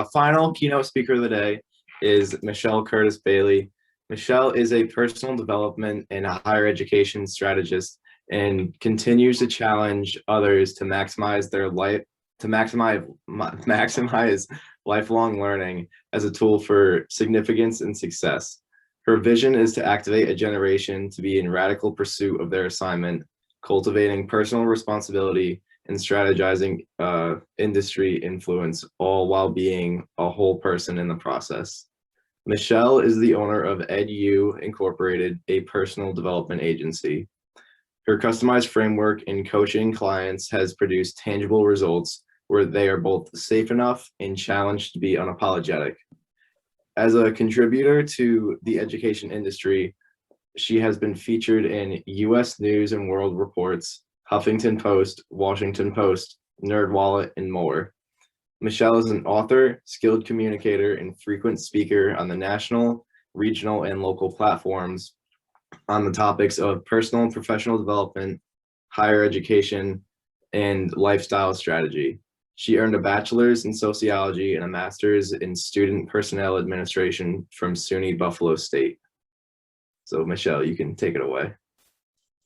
final keynote speaker of the day is Michelle Curtis Bailey. Michelle is a personal development and a higher education strategist and continues to challenge others to maximize their life, to maximize lifelong learning as a tool for significance and success. Her vision is to activate a generation to be in radical pursuit of their assignment, cultivating personal responsibility and strategizing industry influence, all while being a whole person in the process. Michelle is the owner of edYou Incorporated, a personal development agency. Her customized framework in coaching clients has produced tangible results where they are both safe enough and challenged to be unapologetic. As a contributor to the education industry, she has been featured in U.S. News and World Reports, Huffington Post, Washington Post, NerdWallet, and more. Michelle is an author, skilled communicator, and frequent speaker on the national, regional, and local platforms on the topics of personal and professional development, higher education, and lifestyle strategy. She earned a bachelor's in sociology and a master's in student personnel administration from SUNY Buffalo State. So Michelle, you can take it away.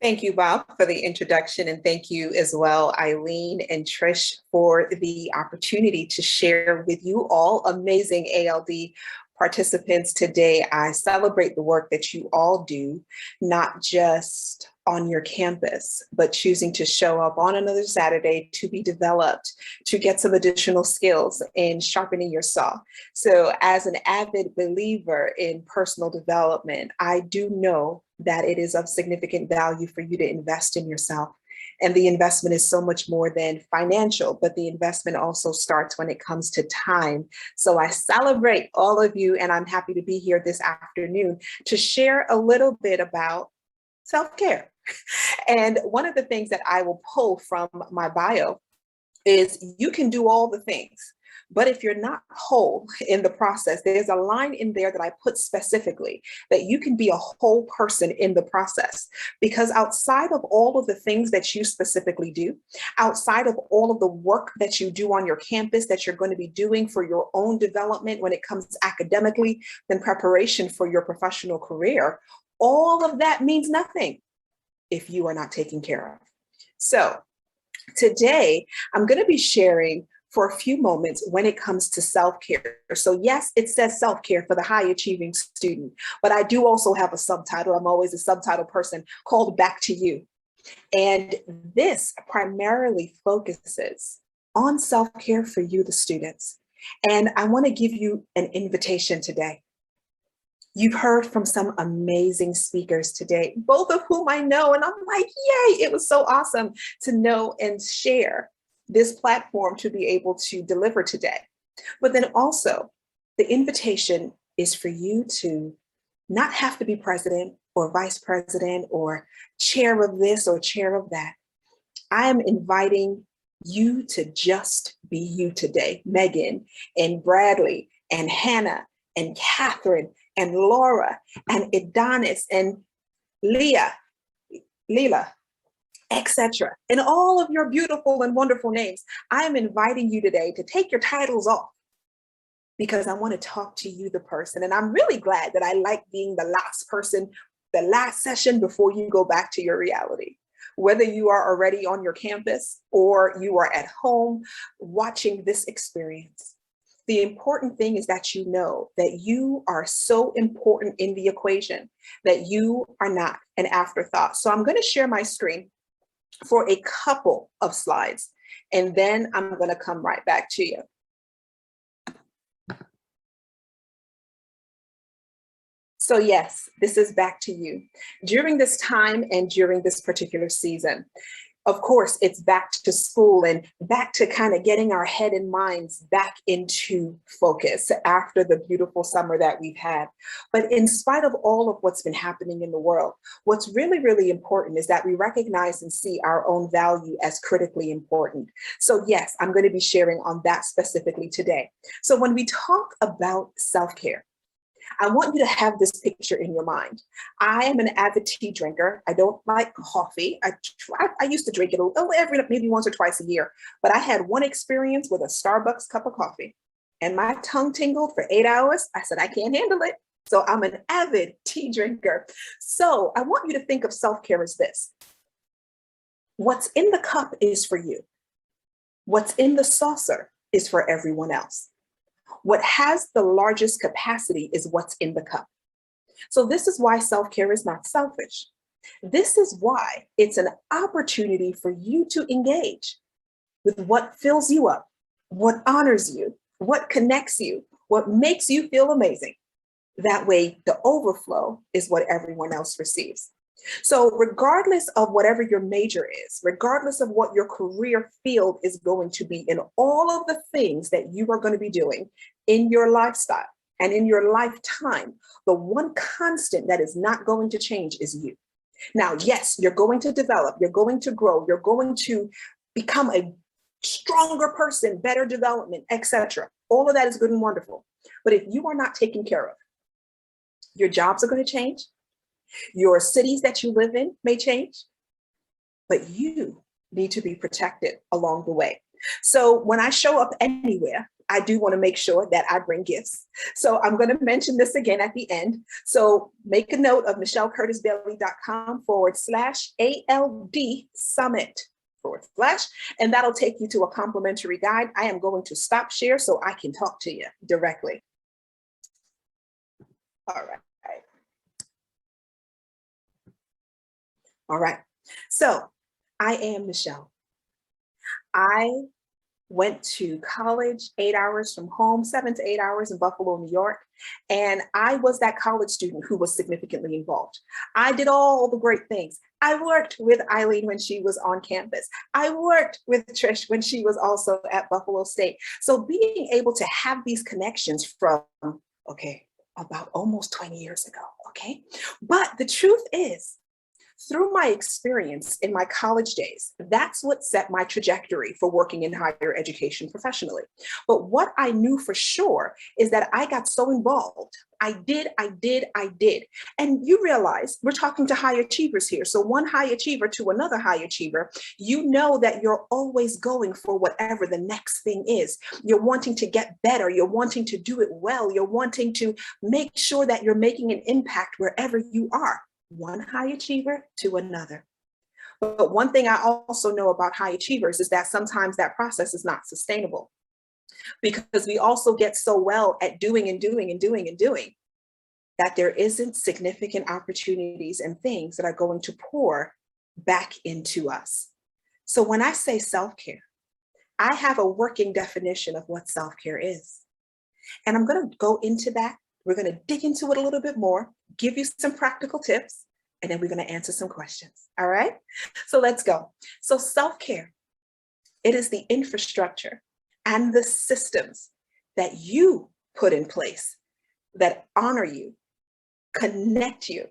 Thank you, Bob, for the introduction, and thank you as well, Eileen and Trish, for the opportunity to share with you all amazing ALD participants today. I celebrate the work that you all do, not just on your campus, but choosing to show up on another Saturday to be developed, to get some additional skills in sharpening your saw. So as an avid believer in personal development, I do know that it is of significant value for you to invest in yourself. And the investment is so much more than financial, but the investment also starts when it comes to time. So I celebrate all of you, and I'm happy to be here this afternoon to share a little bit about self-care. And one of the things that I will pull from my bio is you can do all the things, but if you're not whole in the process, there's a line in there that I put specifically that you can be a whole person in the process, because outside of all of the things that you specifically do, outside of all of the work that you do on your campus that you're going to be doing for your own development when it comes academically, then preparation for your professional career, all of that means nothing if you are not taken care of. So today, I'm going to be sharing for a few moments when it comes to self-care. So yes, it says self-care for the high achieving student, but I do also have a subtitle. I'm always a subtitle person, called Back to You. And this primarily focuses on self-care for you, the students. And I want to give you an invitation today. You've heard from some amazing speakers today, both of whom I know, and I'm like, yay, it was so awesome to know and share this platform to be able to deliver today. But then also, the invitation is for you to not have to be president or vice president or chair of this or chair of that. I am inviting you to just be you today. Megan and Bradley and Hannah and Catherine and Laura and Adonis and Leila, etc. And all of your beautiful and wonderful names. I am inviting you today to take your titles off, because I want to talk to you, the person. And I'm really glad that I like being the last person, the last session before you go back to your reality. Whether you are already on your campus or you are at home watching this experience, the important thing is that you know that you are so important in the equation, that you are not an afterthought. So I'm going to share my screen for a couple of slides, and then I'm going to come right back to you. So yes, this is Back to You. During this time and during this particular season, of course, it's back to school and back to kind of getting our head and minds back into focus after the beautiful summer that we've had. But in spite of all of what's been happening in the world, what's really, really important is that we recognize and see our own value as critically important. So yes, I'm going to be sharing on that specifically today. So when we talk about self-care, I want you to have this picture in your mind. I am an avid tea drinker. I don't like coffee. I used to drink it maybe once or twice a year, but I had one experience with a Starbucks cup of coffee, and my tongue tingled for 8 hours, I said, I can't handle it. So I'm an avid tea drinker. So I want you to think of self-care as this. What's in the cup is for you. What's in the saucer is for everyone else. What has the largest capacity is what's in the cup. So this is why self-care is not selfish. This is why it's an opportunity for you to engage with what fills you up, what honors you, what connects you, what makes you feel amazing. That way, the overflow is what everyone else receives. So regardless of whatever your major is, regardless of what your career field is going to be, in all of the things that you are going to be doing in your lifestyle and in your lifetime, the one constant that is not going to change is you. Now, yes, you're going to develop, you're going to grow, you're going to become a stronger person, better development, etc. All of that is good and wonderful. But if you are not taken care of, your jobs are going to change. Your cities that you live in may change, but you need to be protected along the way. So when I show up anywhere, I do want to make sure that I bring gifts. So I'm going to mention this again at the end. So make a note of michellcurtisbailey.com/ALD summit /, and that'll take you to a complimentary guide. I am going to stop share so I can talk to you directly. All right. All right. So I am Michelle. I went to college 8 hours from home, 7 to 8 hours in Buffalo, New York. And I was that college student who was significantly involved. I did all the great things. I worked with Eileen when she was on campus. I worked with Trish when she was also at Buffalo State. So being able to have these connections from, about almost 20 years ago, okay? But the truth is, through my experience in my college days, that's what set my trajectory for working in higher education professionally. But what I knew for sure is that I got so involved. I did. And you realize we're talking to high achievers here. So one high achiever to another high achiever, you know that you're always going for whatever the next thing is. You're wanting to get better. You're wanting to do it well. You're wanting to make sure that you're making an impact wherever you are. One high achiever to another. But one thing I also know about high achievers is that sometimes that process is not sustainable, because we also get so well at doing that there isn't significant opportunities and things that are going to pour back into us. So when I say self-care, I have a working definition of what self-care is. And I'm going to go into that. We're going to dig into it a little bit more, give you some practical tips, and then we're going to answer some questions. All right? So let's go. So self-care, it is the infrastructure and the systems that you put in place that honor you, connect you,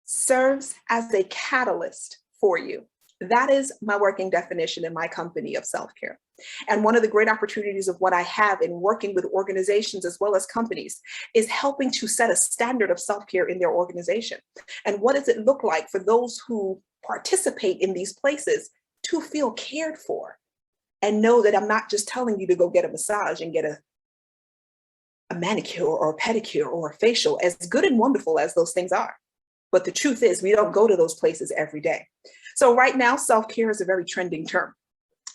serves as a catalyst for you. That is my working definition in my company of self-care. And one of the great opportunities of what I have in working with organizations as well as companies is helping to set a standard of self-care in their organization. And what does it look like for those who participate in these places to feel cared for and know that I'm not just telling you to go get a massage and get a manicure or a pedicure or a facial, as good and wonderful as those things are. But the truth is, we don't go to those places every day. So right now, self-care is a very trending term.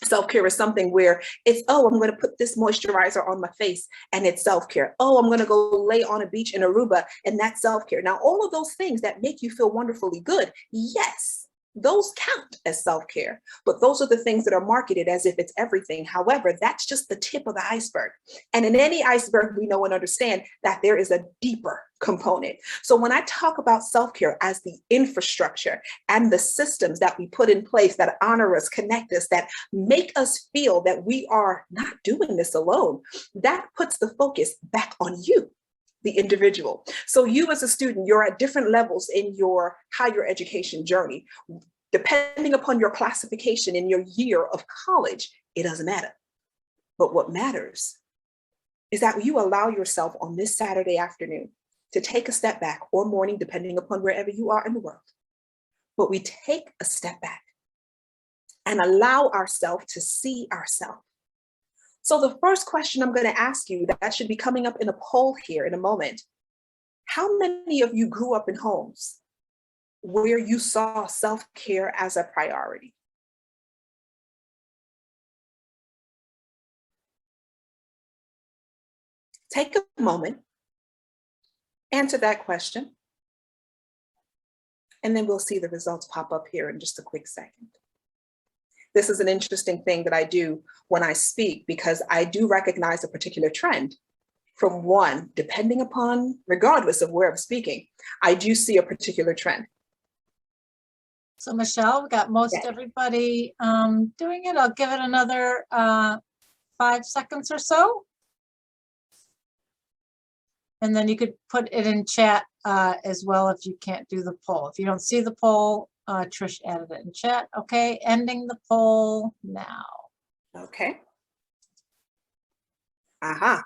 Self-care is something where it's, I'm going to put this moisturizer on my face and it's self-care. I'm going to go lay on a beach in Aruba and that's self-care. Now, all of those things that make you feel wonderfully good, yes, those count as self-care, but those are the things that are marketed as if it's everything. However, that's just the tip of the iceberg. And in any iceberg, we know and understand that there is a deeper component. So when I talk about self-care as the infrastructure and the systems that we put in place that honor us, connect us, that make us feel that we are not doing this alone, that puts the focus back on you, the individual. So you as a student, you're at different levels in your higher education journey. Depending upon your classification in your year of college, it doesn't matter. But what matters is that you allow yourself on this Saturday afternoon to take a step back, or morning, depending upon wherever you are in the world. But we take a step back and allow ourselves to see ourselves, So the first question I'm going to ask you, that should be coming up in a poll here in a moment. How many of you grew up in homes where you saw self-care as a priority? Take a moment, answer that question, and then we'll see the results pop up here in just a quick second. This is an interesting thing that I do when I speak, because I do recognize a particular trend from one, depending upon, regardless of where I'm speaking, I do see a particular trend. So Michelle, we got most everybody doing it. I'll give it another 5 seconds or so. And then you could put it in chat as well if you can't do the poll. If you don't see the poll, Trish added it in chat. Okay, ending the poll now. Okay. Aha.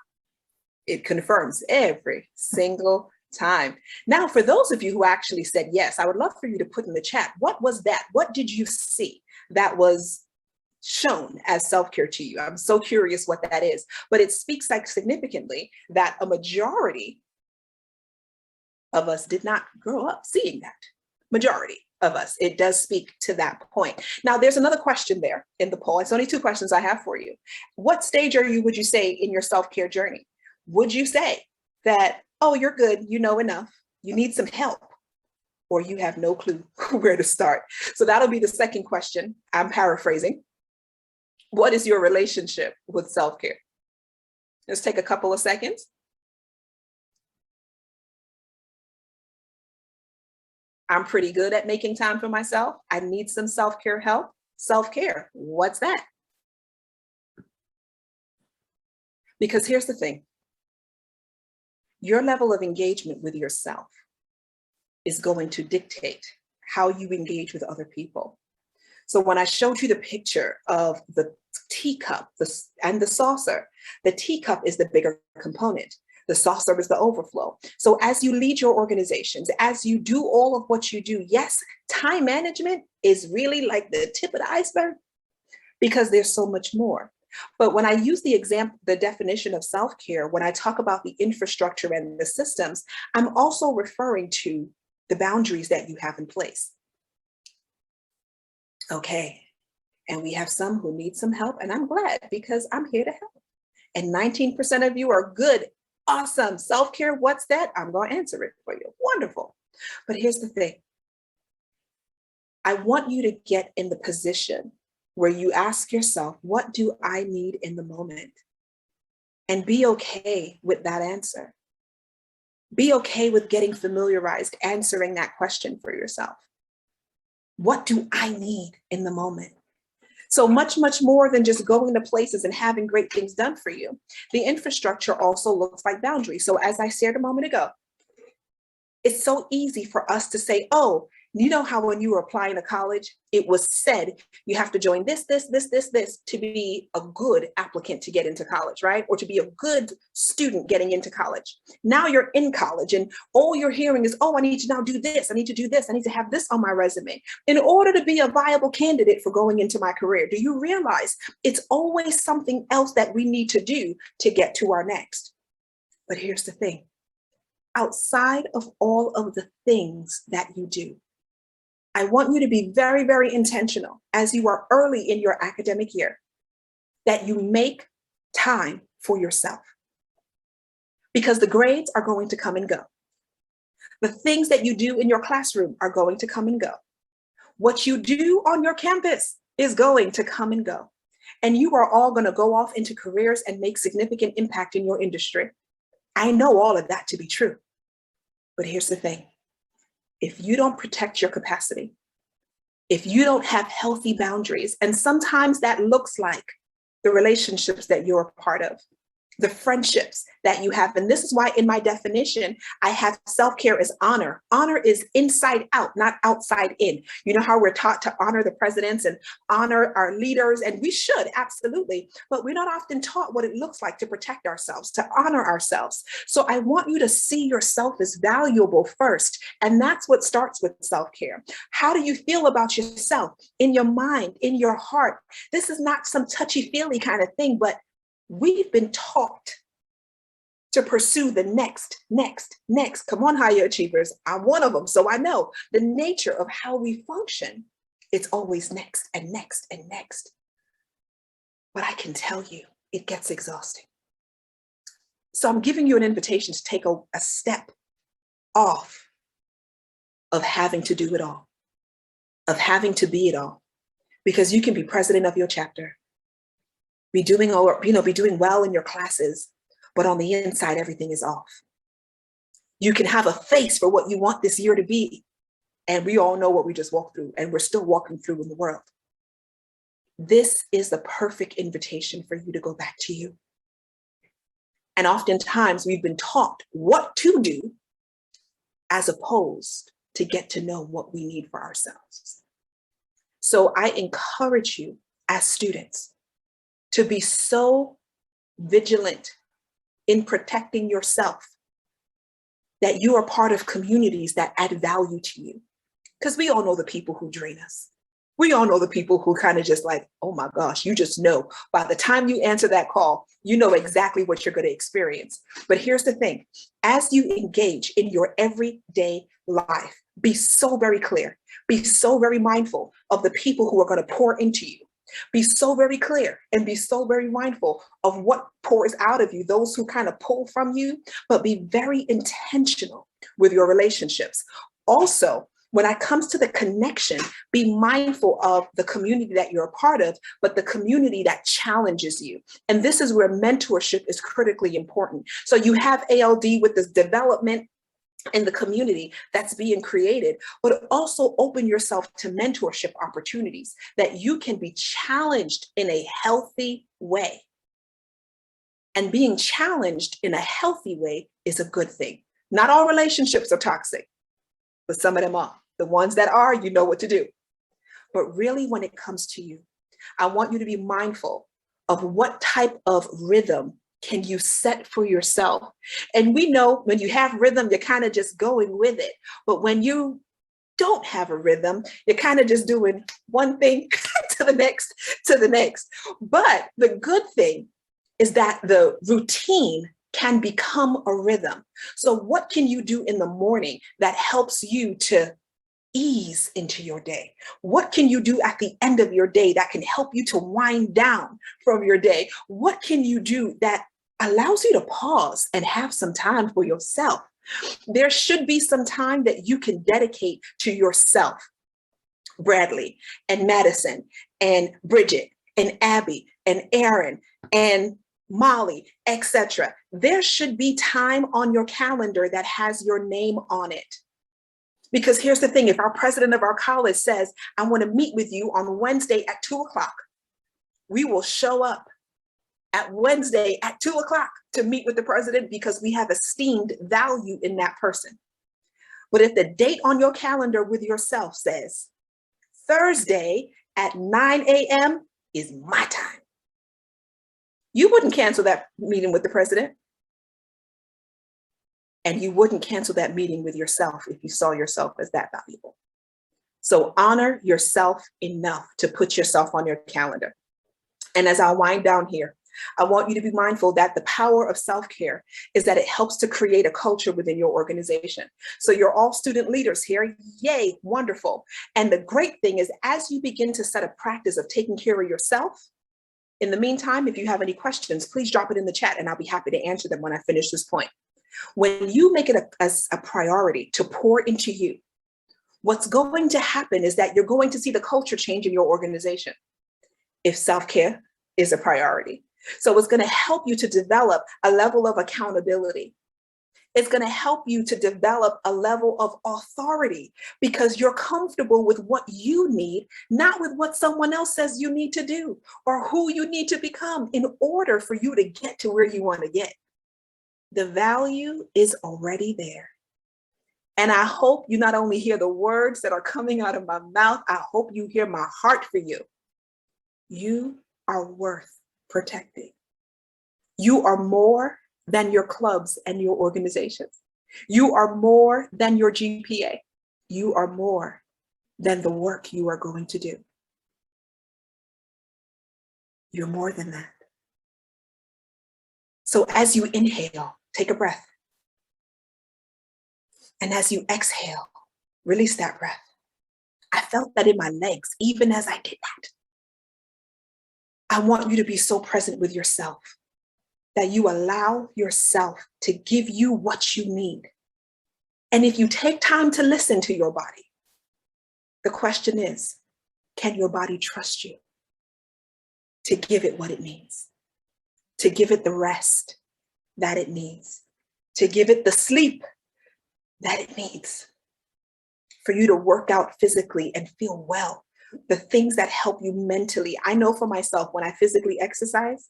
It confirms every single time. Now, for those of you who actually said yes, I would love for you to put in the chat, what was that? What did you see that was shown as self-care to you? I'm so curious what that is, but it speaks like significantly that a majority of us did not grow up seeing that. Majority of us, it does speak to that point. Now, there's another question there in the poll. It's only 2 questions I have for you. What stage are you, would you say, in your self-care journey? Would you say that, oh, you're good, you know enough, you need some help, or you have no clue where to start? So that'll be the second question. I'm paraphrasing. What is your relationship with self-care? Let's take a couple of seconds. I'm pretty good at making time for myself. I need some self-care help. Self-care, what's that? Because here's the thing. Your level of engagement with yourself is going to dictate how you engage with other people. So when I showed you the picture of the teacup and the saucer, the teacup is the bigger component. The saucer is the overflow. So as you lead your organizations, as you do all of what you do, yes, time management is really like the tip of the iceberg, because there's so much more. But when I use the example, the definition of self-care, when I talk about the infrastructure and the systems, I'm also referring to the boundaries that you have in place. Okay, and we have some who need some help, and I'm glad, because I'm here to help. And 19% of you are good. Awesome. Self-care, what's that? I'm going to answer it for you. Wonderful. But here's the thing. I want you to get in the position where you ask yourself, what do I need in the moment? And be okay with that answer. Be okay with getting familiarized, answering that question for yourself. What do I need in the moment? So much, much more than just going to places and having great things done for you. The infrastructure also looks like boundaries. So as I shared a moment ago, it's so easy for us to say, oh, you know how when you were applying to college, it was said you have to join this to be a good applicant to get into college, right? Or to be a good student getting into college. Now you're in college and all you're hearing is, oh, I need to now do this. I need to do this. I need to have this on my resume in order to be a viable candidate for going into my career. Do you realize it's always something else that we need to do to get to our next? But here's the thing. Outside of all of the things that you do, I want you to be very, very intentional as you are early in your academic year, that you make time for yourself. Because the grades are going to come and go. The things that you do in your classroom are going to come and go. What you do on your campus is going to come and go. And you are all going to go off into careers and make significant impact in your industry. I know all of that to be true. But here's the thing. If you don't protect your capacity, if you don't have healthy boundaries, and sometimes that looks like the relationships that you're a part of, the friendships that you have. And this is why in my definition, I have self-care as honor. Honor is inside out, not outside in. You know how we're taught to honor the presidents and honor our leaders, and we should, absolutely. But we're not often taught what it looks like to protect ourselves, to honor ourselves. So I want you to see yourself as valuable first. And that's what starts with self-care. How do you feel about yourself in your mind, in your heart? This is not some touchy-feely kind of thing, but we've been taught to pursue the next. Come on, higher achievers. I'm one of them, so I know the nature of how we function. It's always next and next and next. But I can tell you, it gets exhausting. So I'm giving you an invitation to take a step off of having to do it all, of having to be it all, because you can be president of your chapter, be doing well in your classes, but on the inside, everything is off. You can have a face for what you want this year to be, and we all know what we just walked through, and we're still walking through in the world. This is the perfect invitation for you to go back to you. And oftentimes we've been taught what to do as opposed to get to know what we need for ourselves. So I encourage you as students to be so vigilant in protecting yourself that you are part of communities that add value to you. Because we all know the people who drain us. We all know the people who kind of just like, oh my gosh, you just know by the time you answer that call, you know exactly what you're going to experience. But here's the thing, as you engage in your everyday life, be so very clear, be so very mindful of the people who are going to pour into you. Be so very clear and be so very mindful of what pours out of you, those who kind of pull from you, but be very intentional with your relationships. Also, when it comes to the connection, be mindful of the community that you're a part of, but the community that challenges you. And this is where mentorship is critically important. So you have ALD with this development in the community that's being created, but also open yourself to mentorship opportunities that you can be challenged in a healthy way. And being challenged in a healthy way is a good thing. Not all relationships are toxic, but some of them are. The ones that are, you know what to do. But really, when it comes to you, I want you to be mindful of what type of rhythm can you set for yourself. And we know when you have rhythm, you're kind of just going with it. But when you don't have a rhythm, you're kind of just doing one thing to the next, to the next. But the good thing is that the routine can become a rhythm. So what can you do in the morning that helps you to ease into your day? What can you do at the end of your day that can help you to wind down from your day? What can you do that allows you to pause and have some time for yourself? There should be some time that you can dedicate to yourself. Bradley and Madison and Bridget and Abby and Aaron and Molly, etc. There should be time on your calendar that has your name on it. Because here's the thing, if our president of our college says, I want to meet with you on Wednesday at 2:00, we will show up at Wednesday at 2:00 to meet with the president because we have esteemed value in that person. But if the date on your calendar with yourself says Thursday at 9 a.m. is my time, you wouldn't cancel that meeting with the president. And you wouldn't cancel that meeting with yourself if you saw yourself as that valuable. So honor yourself enough to put yourself on your calendar. And as I wind down here, I want you to be mindful that the power of self-care is that it helps to create a culture within your organization. So you're all student leaders here. Yay, wonderful. And the great thing is, as you begin to set a practice of taking care of yourself, in the meantime, if you have any questions, please drop it in the chat and I'll be happy to answer them when I finish this point. When you make it a priority to pour into you, what's going to happen is that you're going to see the culture change in your organization if self-care is a priority. So it's going to help you to develop a level of accountability. It's going to help you to develop a level of authority because you're comfortable with what you need, not with what someone else says you need to do or who you need to become in order for you to get to where you want to get. The value is already there. And I hope you not only hear the words that are coming out of my mouth, I hope you hear my heart for you. You are worth protecting. You are more than your clubs and your organizations. You are more than your GPA. You are more than the work you are going to do. You're more than that. So as you inhale, take a breath. And as you exhale, release that breath. I felt that in my legs, even as I did that. I want you to be so present with yourself that you allow yourself to give you what you need. And if you take time to listen to your body, the question is, can your body trust you to give it what it needs, to give it the rest that it needs, to give it the sleep that it needs, for you to work out physically and feel well, the things that help you mentally. I know for myself, when I physically exercise,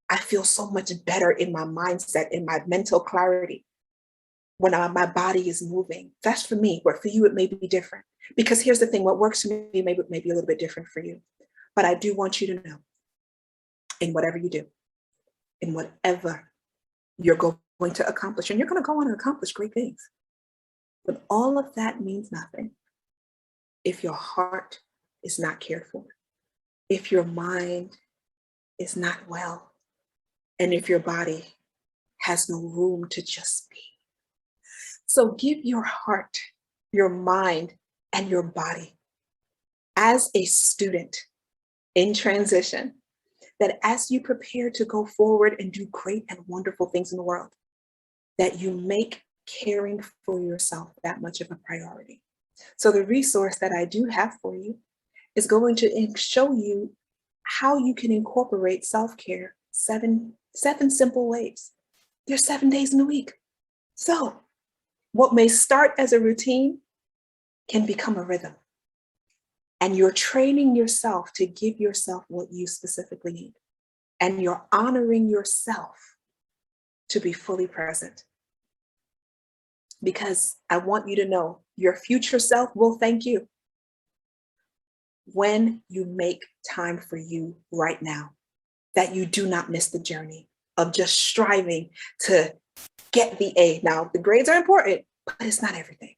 I feel so much better in my mindset, in my mental clarity, when my body is moving. That's for me, but for you, it may be different. Because here's the thing, what works for me may be a little bit different for you. But I do want you to know, in whatever you do, in whatever you're going to accomplish, and you're going to go on and accomplish great things. But all of that means nothing if your heart is not cared for, if your mind is not well, and if your body has no room to just be. So give your heart, your mind, and your body as a student in transition, that as you prepare to go forward and do great and wonderful things in the world, that you make caring for yourself that much of a priority. So the resource that I do have for you is going to show you how you can incorporate self-care seven simple ways. There's 7 days in a week. So what may start as a routine can become a rhythm. And you're training yourself to give yourself what you specifically need. And you're honoring yourself to be fully present. Because I want you to know your future self will thank you when you make time for you right now, that you do not miss the journey of just striving to get the A. Now, the grades are important, but it's not everything.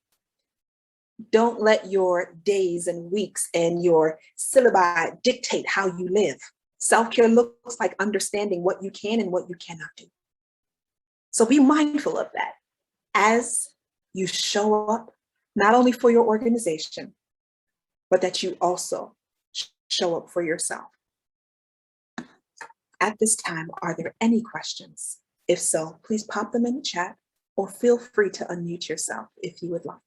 Don't let your days and weeks and your syllabi dictate how you live. Self-care looks like understanding what you can and what you cannot do. So be mindful of that as you show up, not only for your organization, but that you also show up for yourself. At this time, are there any questions? If so, please pop them in the chat or feel free to unmute yourself if you would like.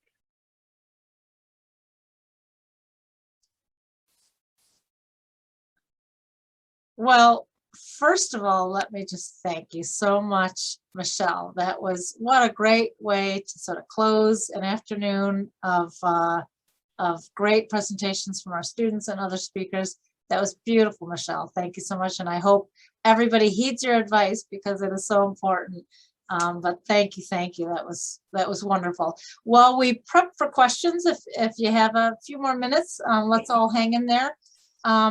Well, first of all, let me just thank you so much, Michelle. That was, what a great way to sort of close an afternoon of great presentations from our students and other speakers. That was beautiful, Michelle. Thank you so much. And I hope everybody heeds your advice because it is so important. But thank you. That was wonderful. While we prep for questions, if you have a few more minutes, let's all hang in there.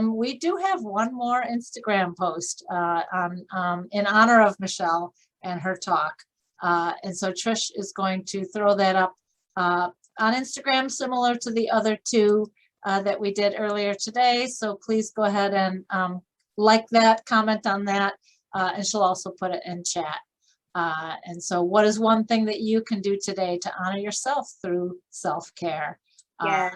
We do have one more Instagram post in honor of Michelle and her talk. And so Trish is going to throw that up on Instagram, similar to the other two that we did earlier today. So please go ahead and like that, comment on that, and she'll also put it in chat. And so what is one thing that you can do today to honor yourself through self-care? Yeah.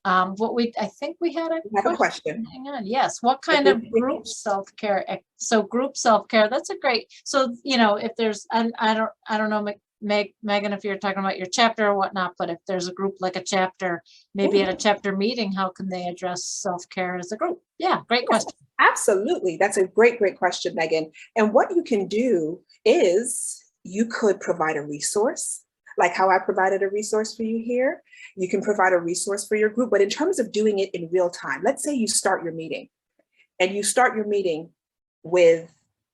I think we had a question. Hang on. Yes. What kind of group self-care? So group self-care, that's a great, so, you know, if there's, I don't know, Megan, if you're talking about your chapter or whatnot, but if there's a group like a chapter, maybe at a chapter meeting, how can they address self-care as a group? Yeah. Great question. Absolutely. That's a great question, Megan. And what you can do is you could provide a resource, like how I provided a resource for you here. You can provide a resource for your group, but in terms of doing it in real time, let's say you start your meeting and you start your meeting with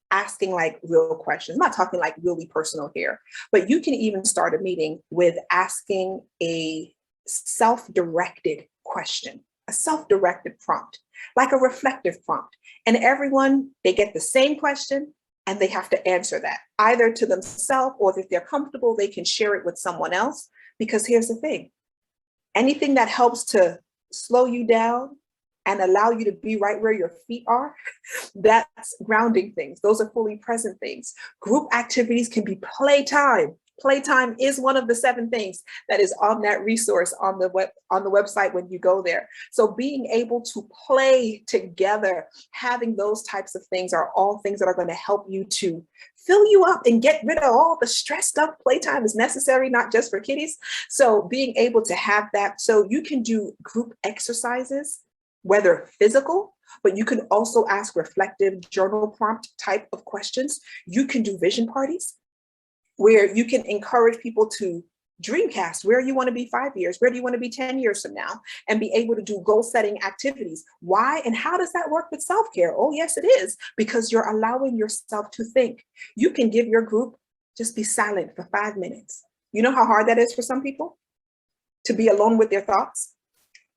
asking like real questions. I'm not talking like really personal here, but you can even start a meeting with asking a self-directed question, a self-directed prompt, like a reflective prompt. And everyone, they get the same question and they have to answer that either to themselves, or if they're comfortable, they can share it with someone else. Because here's the thing, anything that helps to slow you down and allow you to be right where your feet are, that's grounding things. Those are fully present things. Group activities can be playtime. Playtime is one of the 7 things that is on that resource on the website when you go there. So being able to play together, having those types of things are all things that are going to help you to fill you up and get rid of all the stress stuff. Playtime is necessary, not just for kiddies. So being able to have that, so you can do group exercises, whether physical, but you can also ask reflective journal prompt type of questions. You can do vision parties, where you can encourage people to dreamcast where you want to be 5 years, where do you want to be 10 years from now, and be able to do goal setting activities. Why and how does that work with self-care? Oh, yes, it is, because you're allowing yourself to think. You can give your group, just be silent for 5 minutes. You know how hard that is for some people to be alone with their thoughts?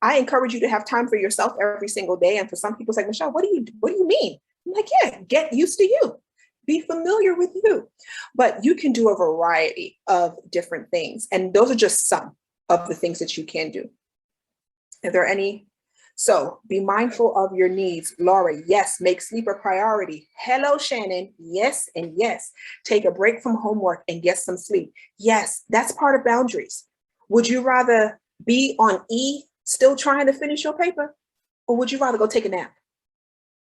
I encourage you to have time for yourself every single day. And for some people, it's like, Michelle, what do you mean? I'm like, yeah, get used to you. Be familiar with you. But you can do a variety of different things. And those are just some of the things that you can do. Are there any? So be mindful of your needs. Laura, yes, make sleep a priority. Hello, Shannon. Yes, and yes. Take a break from homework and get some sleep. Yes, that's part of boundaries. Would you rather be on E, still trying to finish your paper? Or would you rather go take a nap?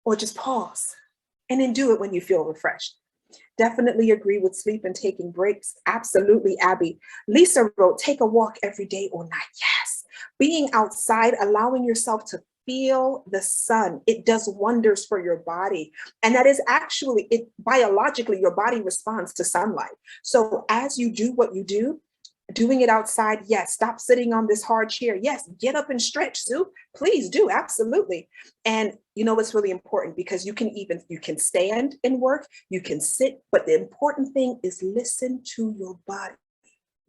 Or just pause? And then do it when you feel refreshed. Definitely agree with sleep and taking breaks. Absolutely, Abby. Lisa wrote, take a walk every day or night. Yes. Being outside, allowing yourself to feel the sun. It does wonders for your body. And that is actually, biologically, your body responds to sunlight. So as you do what you do, doing it outside, yes. Stop sitting on this hard chair. Yes. Get up and stretch, Sue. Please do. Absolutely. And you know what's really important, because you can stand and work, you can sit, but the important thing is listen to your body.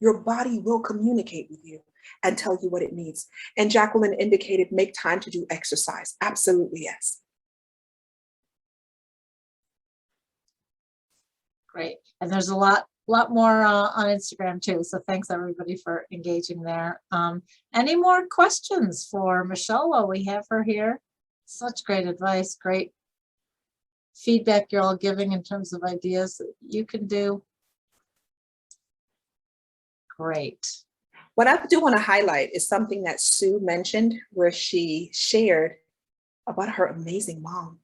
Your body will communicate with you and tell you what it needs. And Jacqueline indicated, make time to do exercise. Absolutely, yes. Great. And there's a lot more on Instagram too. So thanks everybody for engaging there. Any more questions for Michelle while we have her here? Such great advice, great feedback you're all giving in terms of ideas that you can do. Great. What I do want to highlight is something that Sue mentioned, where she shared about her amazing mom.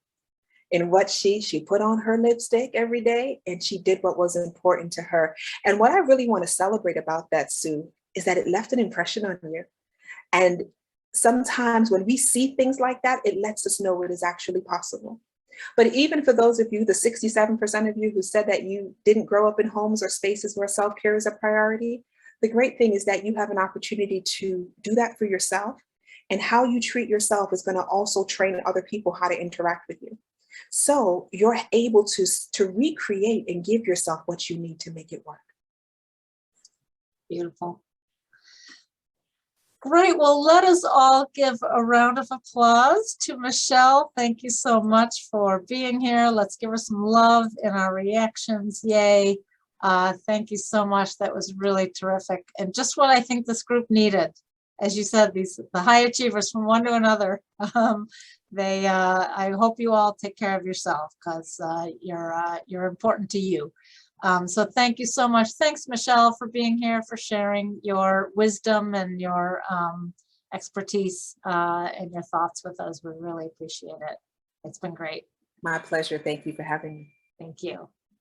And what she put on her lipstick every day, and she did what was important to her. And what I really want to celebrate about that, Sue, is that it left an impression on you. And sometimes when we see things like that, it lets us know it is actually possible. But even for those of you, the 67% of you who said that you didn't grow up in homes or spaces where self-care is a priority, the great thing is that you have an opportunity to do that for yourself. And how you treat yourself is going to also train other people how to interact with you. So you're able to recreate and give yourself what you need to make it work. Beautiful. Great. Well, let us all give a round of applause to Michelle. Thank you so much for being here. Let's give her some love in our reactions. Yay. Thank you so much. That was really terrific. And just what I think this group needed. As you said, the high achievers from one to another. I hope you all take care of yourself, because you're important to you. So thank you so much. Thanks, Michelle, for being here, for sharing your wisdom and your expertise and your thoughts with us. We really appreciate it. It's been great. My pleasure. Thank you for having me. Thank you.